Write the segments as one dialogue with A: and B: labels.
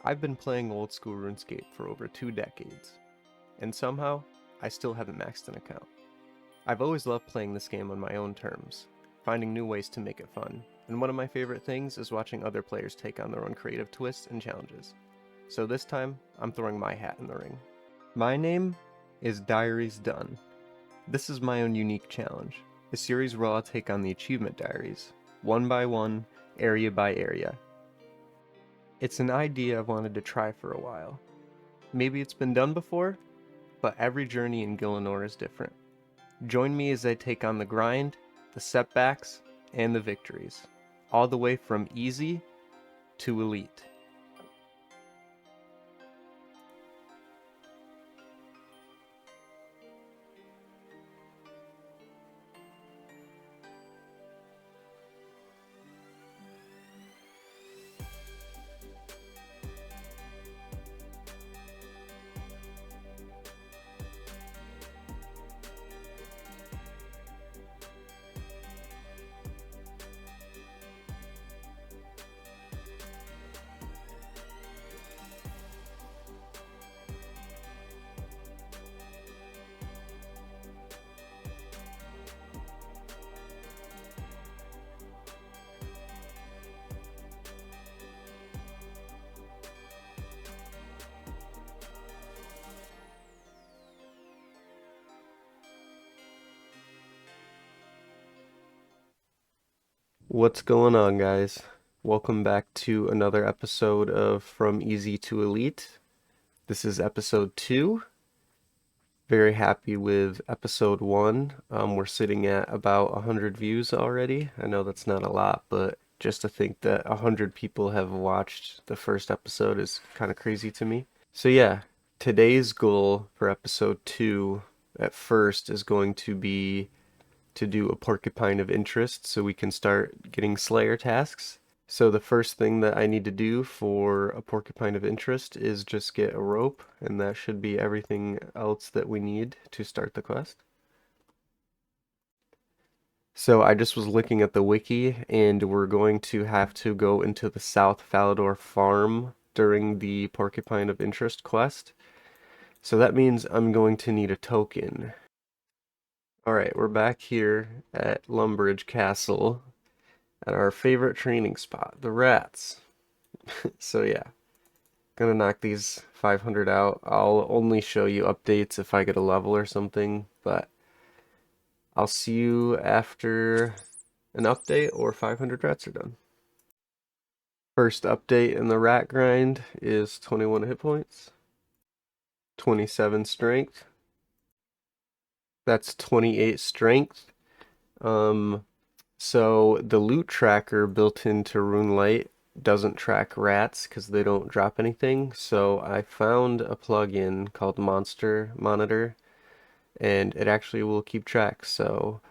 A: I've been playing Old School RuneScape for over 2 decades, and somehow, I still haven't maxed an account. I've always loved playing this game on my own terms, finding new ways to make it fun, and one of my favorite things is watching other players take on their own creative twists and challenges. So this time, I'm throwing my hat in the ring. My name is Diaries Done. This is my own unique challenge, a series where I'll take on the Achievement Diaries, one by one, area by area. It's an idea I've wanted to try for a while. Maybe it's been done before, but every journey in Gillinor is different. Join me as I take on the grind, the setbacks, and the victories, all the way from easy to elite. What's going on, guys? Welcome back to another episode of From Easy to Elite. This is episode 2. Very happy with episode 1. We're sitting at about 100 views already. I know that's not a lot, but just to think that 100 people have watched the first episode is kind of crazy to me. So yeah, today's goal for episode 2 at first is going to be to do a porcupine of interest so we can start getting Slayer tasks. So the first thing that I need to do for a porcupine of interest is just get a rope, and that should be everything else that we need to start the quest. So I just was looking at the wiki, and we're going to have to go into the South Falador farm during the porcupine of interest quest. So that means I'm going to need a token. Alright, we're back here at Lumbridge Castle at our favorite training spot, the rats. So yeah, gonna knock these 500 out. I'll only show you updates if I get a level or something, but I'll see you after an update or 500 rats are done. First update in the rat grind is 21 hit points, 27 strength. That's 28 strength. So the loot tracker built into RuneLite doesn't track rats because they don't drop anything. So I found a plugin called Monster Monitor, and it actually will keep track. So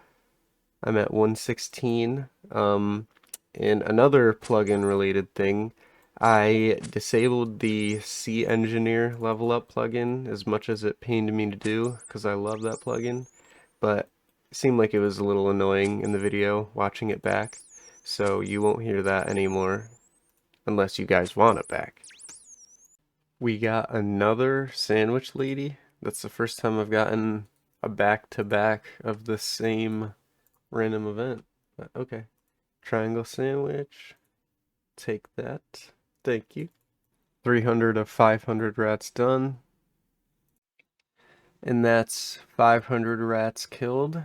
A: I'm at 116. And another plugin related thing, I disabled the Sea Engineer level up plugin as much as it pained me to do because I love that plugin, but it seemed like it was a little annoying in the video watching it back, so you won't hear that anymore unless you guys want it back. We got another sandwich lady. That's the first time I've gotten a back-to-back of the same random event. But okay. Triangle sandwich. Take that. Thank you. 300 of 500 rats done. And that's 500 rats killed.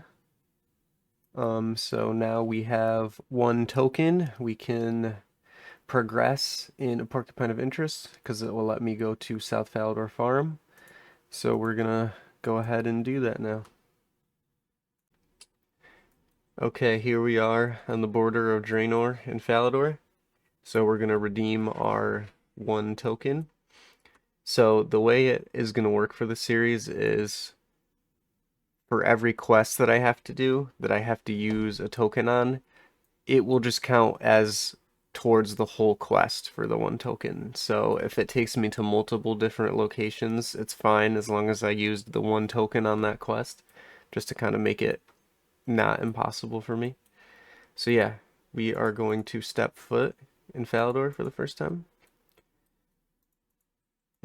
A: So now we have one token. We can progress in a porcupine of interest because it will let me go to South Falador Farm. So we're gonna go ahead and do that now. Okay, here we are on the border of Draenor and Falador. So we're gonna redeem our one token. So the way it is gonna work for the series is for every quest that I have to do, that I have to use a token on, it will just count as towards the whole quest for the one token. So if it takes me to multiple different locations, it's fine as long as I used the one token on that quest, just to kind of make it not impossible for me. So yeah, we are going to step foot in Falador for the first time.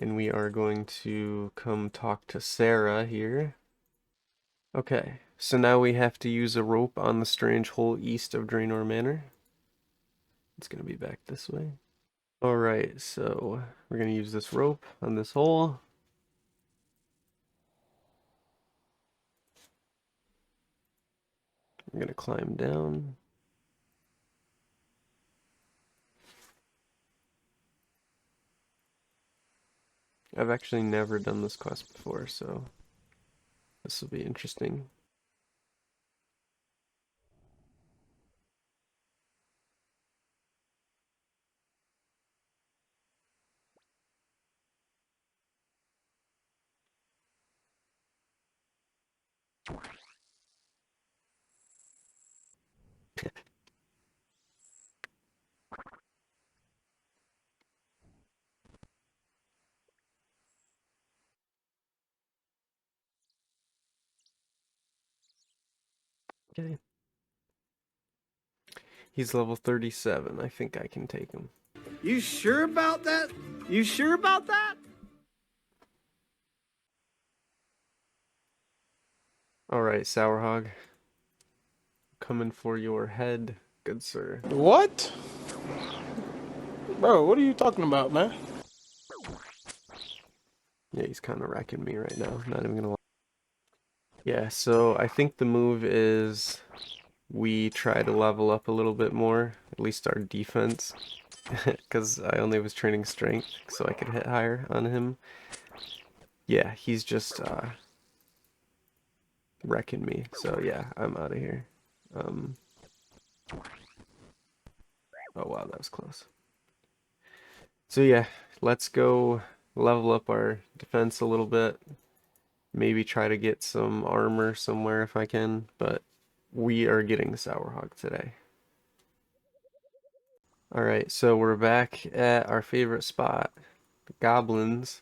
A: And we are going to come talk to Sarah here. Okay, so now we have to use a rope on the strange hole east of Draenor Manor. It's going to be back this way. Alright, so we're going to use this rope on this hole. We're going to climb down. I've actually never done this quest before, so this will be interesting. Okay. He's level 37. I think I can take him.
B: You sure about that? You sure about that?
A: Alright, Sourhog. Coming for your head, good sir.
C: What? Bro, what are you talking about, man?
A: Yeah, he's kind of wrecking me right now. Not even gonna lie. Yeah, so I think the move is we try to level up a little bit more, at least our defense, because I only was training strength so I could hit higher on him. Yeah, he's just wrecking me. So yeah, I'm out of here. Um, oh wow, that was close. So yeah, let's go level up our defense a little bit. Maybe try to get some armor somewhere if I can, but we are getting the Sourhog today. Alright, so we're back at our favorite spot, the goblins.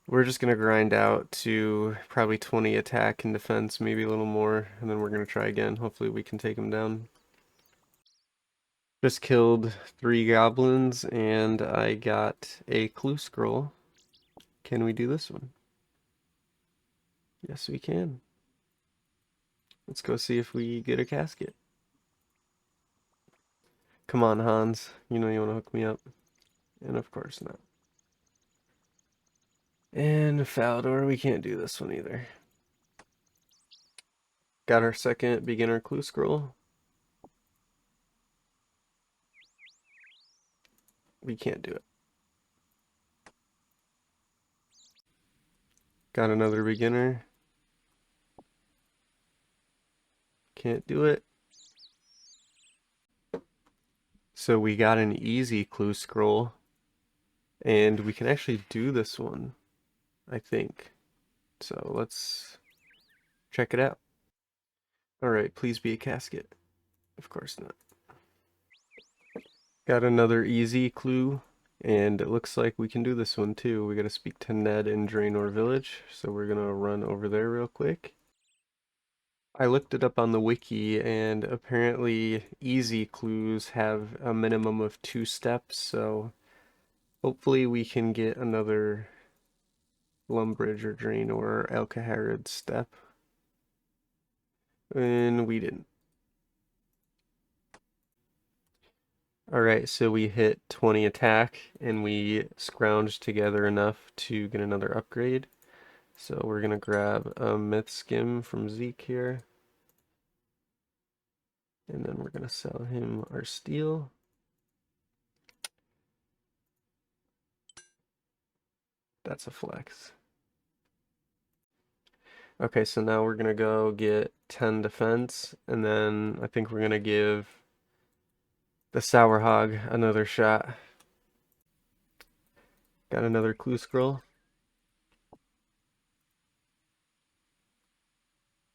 A: We're just going to grind out to probably 20 attack and defense, maybe a little more, and then we're going to try again. Hopefully we can take them down. Just killed 3 goblins, and I got a clue scroll. Can we do this one? Yes, we can. Let's go see if we get a casket. Come on, Hans. You know you want to hook me up. And of course not. And Faldor, we can't do this one either. Got our second beginner clue scroll. We can't do it. Got another beginner. Can't do it. So we got an easy clue scroll. And we can actually do this one, I think. So let's check it out. Alright, please be a casket. Of course not. Got another easy clue. And it looks like we can do this one too. We gotta speak to Ned in Draenor Village. So we're gonna run over there real quick. I looked it up on the wiki, and apparently easy clues have a minimum of 2 steps, so hopefully we can get another Lumbridge or Drain or Alcaharid step. And we didn't. Alright, so we hit 20 attack, and we scrounged together enough to get another upgrade. So we're gonna grab a Myth Skim from Zeke here. And then we're gonna sell him our steel. That's a flex. Okay, so now we're gonna go get 10 defense, and then I think we're gonna give the Sourhog another shot. Got another clue scroll.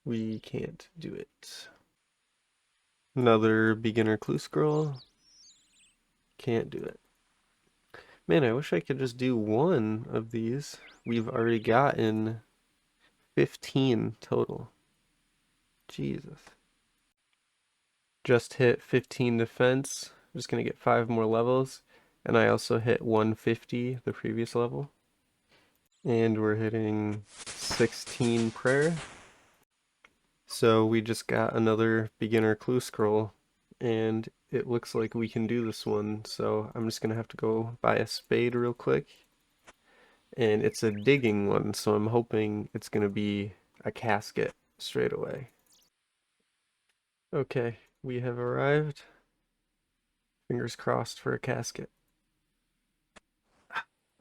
A: We can't do it. Another beginner clue scroll. Can't do it. Man, I wish I could just do one of these. We've already gotten 15 total. Jesus. Just hit 15 defense. I'm just gonna get 5 more levels. And I also hit 150 the previous level. And we're hitting 16 prayer. So we just got another beginner clue scroll, and it looks like we can do this one. So I'm just gonna have to go buy a spade real quick. And it's a digging one, so I'm hoping it's gonna be a casket straight away. Okay, we have arrived. Fingers crossed for a casket.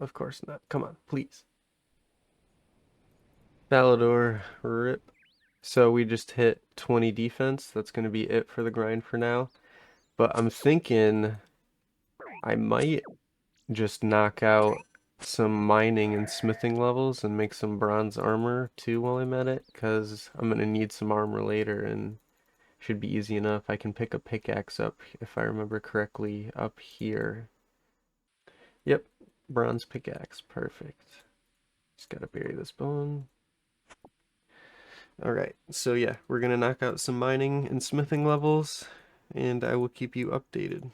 A: Of course not. Come on, please. Balador, rip. So we just hit 20 defense. That's going to be it for the grind for now. But I'm thinking I might just knock out some mining and smithing levels and make some bronze armor too while I'm at it, because I'm going to need some armor later and should be easy enough. I can pick a pickaxe up, if I remember correctly, up here. Yep, bronze pickaxe. Perfect. Just gotta bury this bone. Alright, so yeah, we're gonna knock out some mining and smithing levels, and I will keep you updated.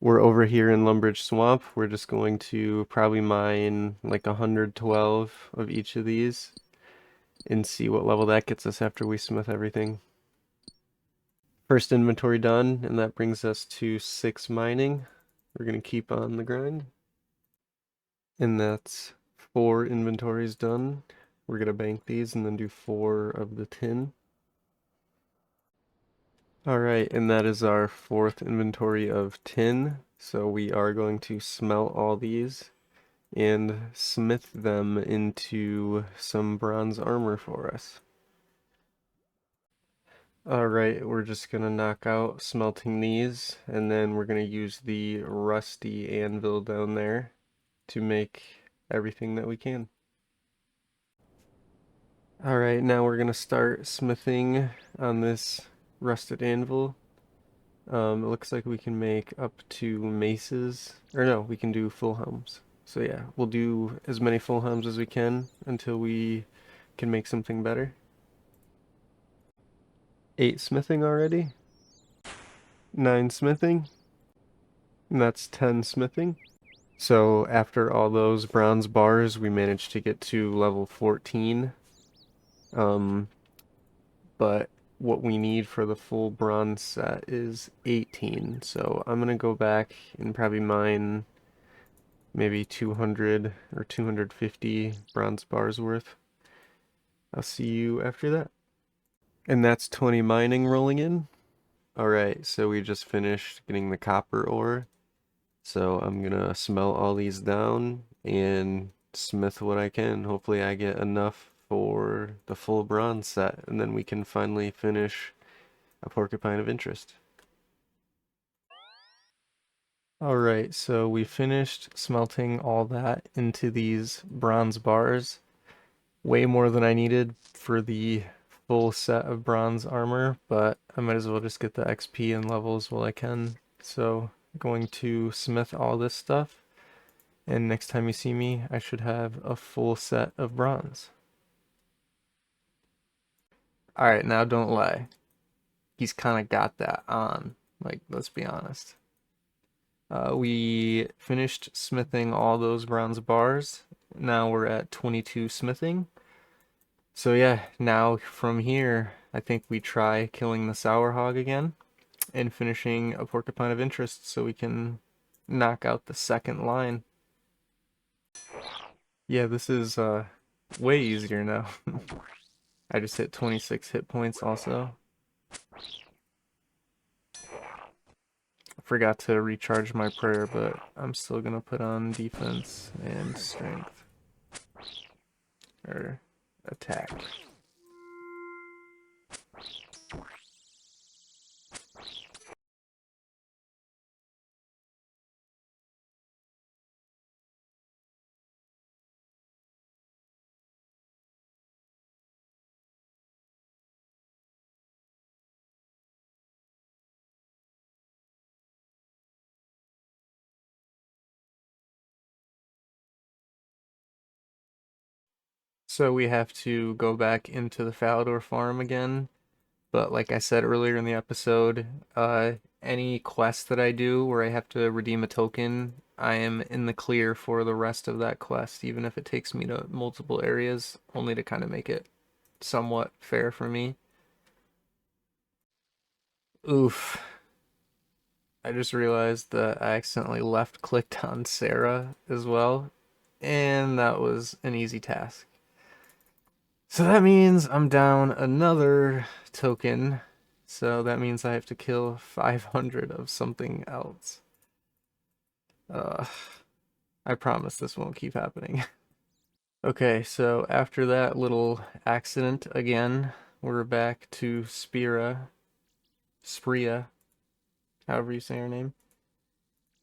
A: We're over here in Lumbridge Swamp. We're just going to probably mine like 112 of each of these and see what level that gets us after we smith everything. First inventory done, and that brings us to 6 mining. We're gonna keep on the grind. And that's 4 inventories done. We're gonna bank these and then do 4 of the tin. Alright, and that is our 4th inventory of tin. So we are going to smelt all these and smith them into some bronze armor for us. Alright, we're just gonna knock out smelting these, and then we're gonna use the rusty anvil down there to make everything that we can. Alright, now we're gonna start smithing on this rusted anvil. It looks like we can make up to maces, or no, we can do full helms. So yeah, we'll do as many full helms as we can until we can make something better. 8 smithing already, 9 smithing, and that's 10 smithing. So after all those bronze bars, we managed to get to level 14. Um, but what we need for the full bronze set is 18. So I'm gonna go back and probably mine maybe 200 or 250 bronze bars worth. I'll see you after that. And that's 20 mining rolling in. Alright, so we just finished getting the copper ore. So I'm gonna smelt all these down and smith what I can. Hopefully I get enough for the full bronze set, and then we can finally finish a porcupine of interest. Alright, so we finished smelting all that into these bronze bars. Way more than I needed for the full set of bronze armor, but I might as well just get the XP and levels while I can. So going to smith all this stuff, and next time you see me, I should have a full set of bronze. Alright, now don't lie. He's kind of got that on. Like, let's be honest. We finished smithing all those bronze bars. Now we're at 22 smithing. So yeah, now from here, I think we try killing the sour hog again and finishing a porcupine of interest so we can knock out the second line. Yeah, this is way easier now. I just hit 26 hit points also. I forgot to recharge my prayer, but I'm still gonna put on defense and strength. Or attack. So we have to go back into the Falador farm again. But like I said earlier in the episode, any quest that I do where I have to redeem a token, I am in the clear for the rest of that quest, even if it takes me to multiple areas, only to kind of make it somewhat fair for me. Oof. I just realized that I accidentally left clicked on Sarah as well, and that was an easy task. So that means I'm down another token, so that means I have to kill 500 of something else. Uh, I promise this won't keep happening. Okay, so after that little accident again, we're back to Spria, however you say her name.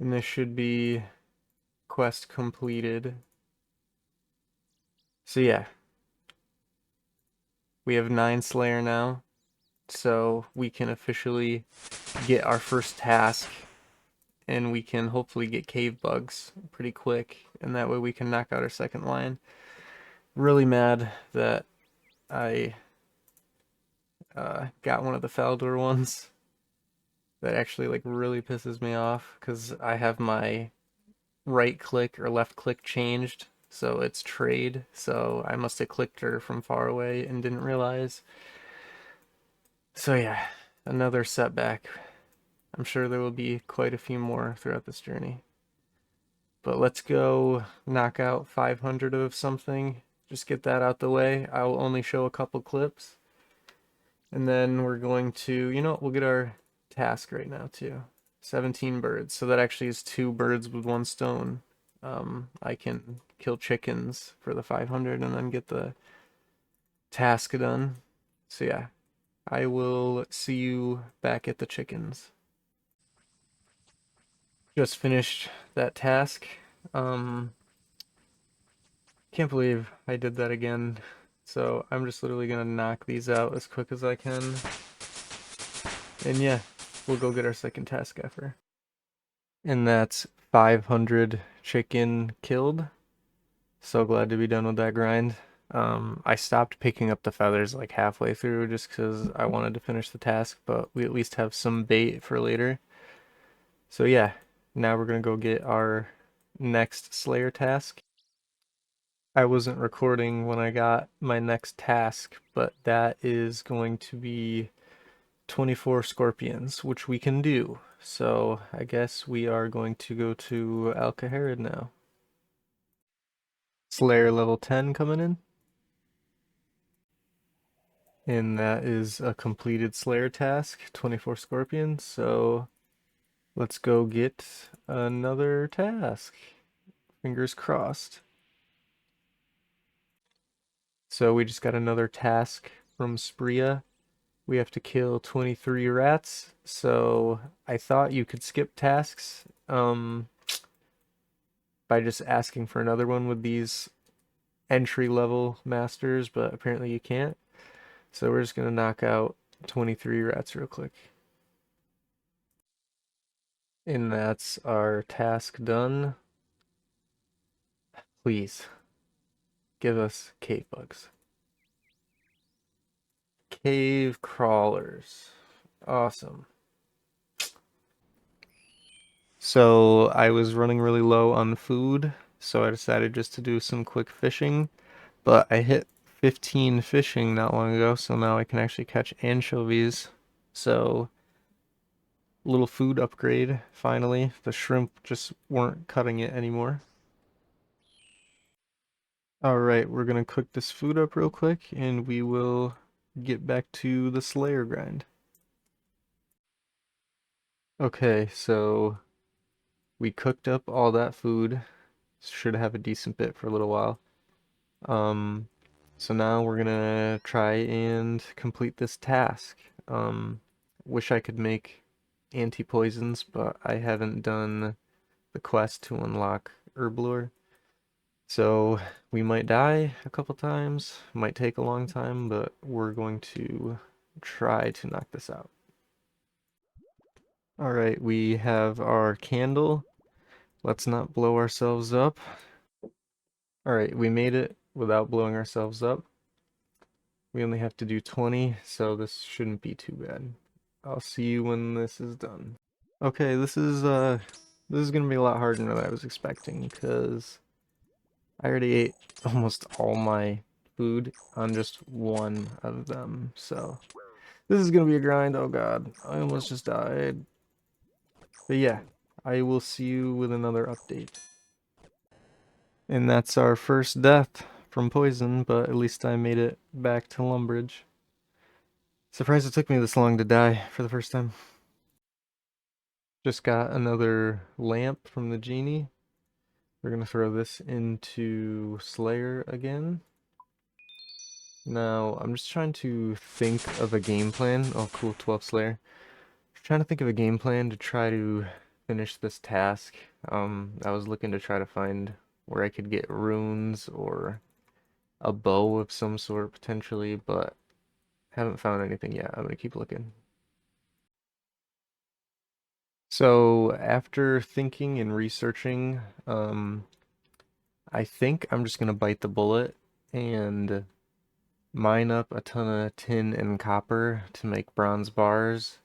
A: And this should be quest completed. So yeah, we have 9 Slayer now, so we can officially get our first task, and we can hopefully get cave bugs pretty quick, and that way we can knock out our second line. Really mad that I got one of the Faldor ones. That actually like really pisses me off because I have my right click or left click changed, so it's trade. So I must have clicked her from far away and didn't realize. So yeah, another setback. I'm sure there will be quite a few more throughout this journey. But let's go knock out 500 of something. Just get that out the way. I'll only show a couple clips. And then we're going to, we'll get our task right now too. 17 birds. So that actually is 2 birds with 1 stone. I can kill chickens for the 500 and then get the task done. So yeah, I will see you back at the chickens. Just finished that task. Um, can't believe I did that again. So I'm just literally gonna knock these out as quick as I can. And yeah, we'll go get our second task after. And that's 500 chicken killed. So glad to be done with that grind. I stopped picking up the feathers like halfway through just because I wanted to finish the task, but we at least have some bait for later. So yeah, now we're gonna go get our next Slayer task. I wasn't recording when I got my next task, but that is going to be 24 scorpions, which we can do. So I guess we are going to go to Alcaharid now. Slayer level 10 coming in. And that is a completed Slayer task, 24 scorpions. So let's go get another task. Fingers crossed. So we just got another task from Spria. We have to kill 23 rats. So I thought you could skip tasks by just asking for another one with these entry level masters, but apparently you can't. So we're just gonna knock out 23 rats real quick. And that's our task done. Please give us cave bugs. Cave crawlers. Awesome. So I was running really low on food, so I decided just to do some quick fishing. But I hit 15 fishing not long ago, so now I can actually catch anchovies. So, little food upgrade, finally. The shrimp just weren't cutting it anymore. Alright, we're gonna cook this food up real quick, and we will get back to the Slayer grind. Okay, so we cooked up all that food. Should have a decent bit for a little while. Um, so now we're gonna try and complete this task. Um, wish I could make anti-poisons, but I haven't done the quest to unlock herb lure. So we might die a couple times, might take a long time, but we're going to try to knock this out. All right, we have our candle. Let's not blow ourselves up. All right, we made it without blowing ourselves up. We only have to do 20, so this shouldn't be too bad. I'll see you when this is done. Okay, this is This is gonna be a lot harder than I was expecting, because I already ate almost all my food on just one of them, so this is gonna be a grind. Oh god, I almost just died. But yeah, I will see you with another update. And that's our first death from poison, but at least I made it back to Lumbridge. Surprised it took me this long to die for the first time. Just got another lamp from the genie. We're gonna throw this into Slayer again. Now, I'm just trying to think of a game plan. Oh, cool, 12 Slayer. Trying to think of a game plan to try to finish this task. I was looking to try to find where I could get runes or a bow of some sort potentially, but haven't found anything yet. I'm gonna keep looking. So after thinking and researching, I think I'm just gonna bite the bullet and mine up a ton of tin and copper to make bronze bars.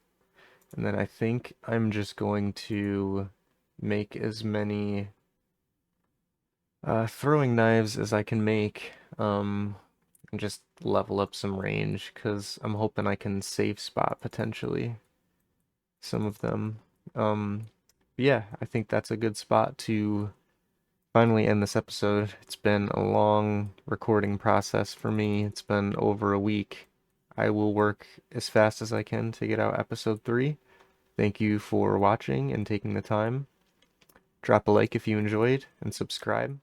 A: And then I think I'm just going to make as many throwing knives as I can make, and just level up some range, because I'm hoping I can safe spot potentially some of them. Um, yeah, I think that's a good spot to finally end this episode. It's been a long recording process for me. It's been over a week. I will work as fast as I can to get out episode 3. Thank you for watching and taking the time. Drop a like if you enjoyed, and subscribe.